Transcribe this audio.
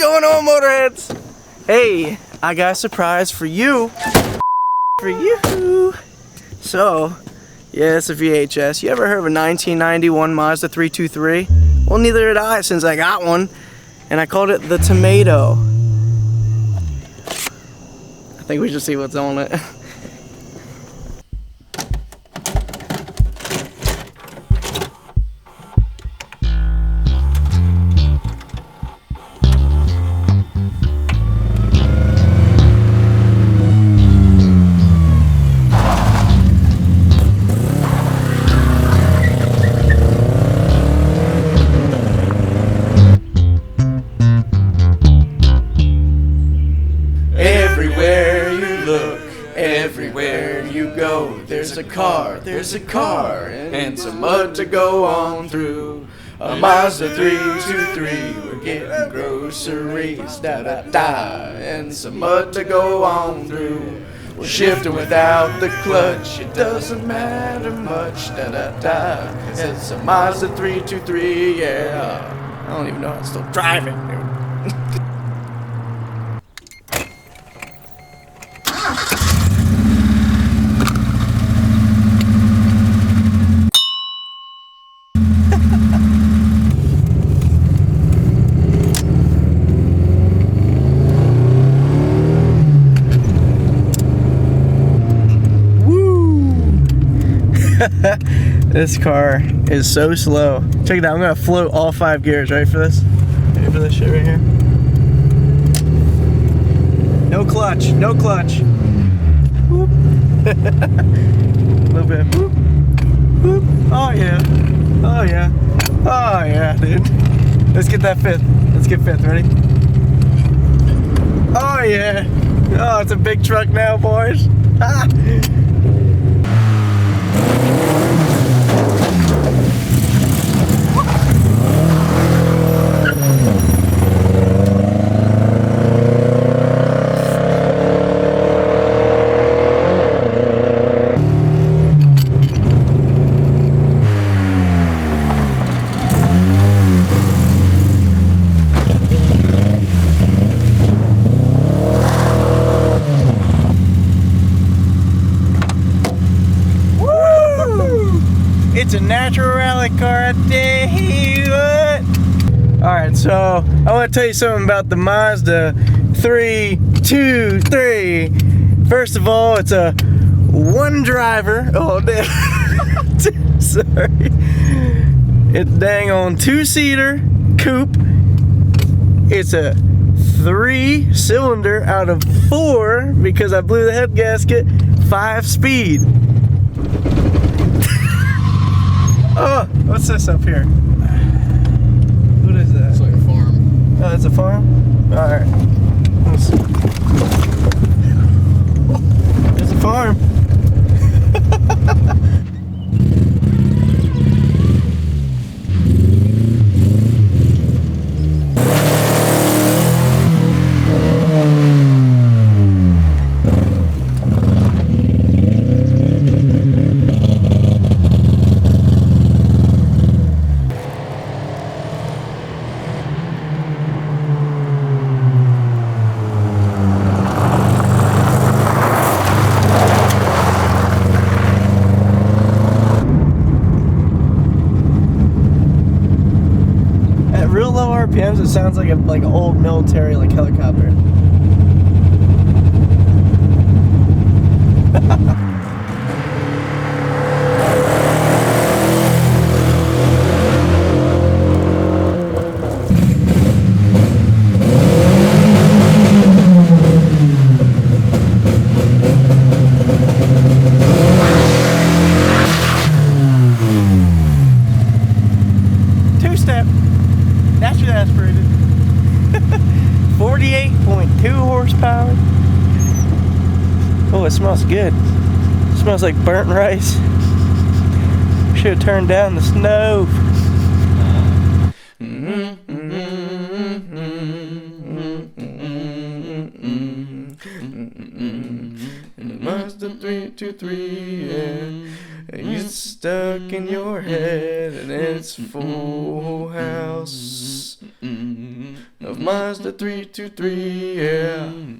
going on, Motorheads? Hey, I got a surprise for you. For you. So, yeah, it's a VHS. You ever heard of a 1991 Mazda 323? Well, neither did I since I got one. And I called it the Tomato. I think we should see what's on it. Everywhere you go, there's a car, and some mud to go on through. A Mazda 323, we're getting groceries, da-da-da, and some mud to go on through. We're shifting without the clutch, it doesn't matter much, da-da-da. It's a Mazda 323, yeah. I don't even know how to still drive it, dude. This car is so slow. Check it out, I'm gonna float all 5 gears. Ready for this? Ready for this shit right here? No clutch, no clutch. Whoop. A little bit. Whoop. Whoop. Oh yeah. Oh yeah. Oh yeah, dude. Let's get that fifth. Let's get fifth. Ready? Oh yeah. Oh, it's a big truck now, boys. Ah. It's a natural rally car, I tell you what. Alright, so I want to tell you something about the Mazda 323. First of all, it's a one driver. Oh, damn. Sorry. It's dang on 2-seater coupe. It's a 3-cylinder out of 4 because I blew the head gasket. 5-speed. Oh, what's this up here? What is that? It's like a farm. Oh, it's a farm? Alright. It's a farm. Real low RPMs, it sounds like an old military helicopter. Two-step. Naturally aspirated. 48.2 horsepower. Oh, it smells good. It smells like burnt rice. Should have turned down the stove. Mazda 323, yeah. It's stuck in your head and it's full house. of Mazda 323, yeah.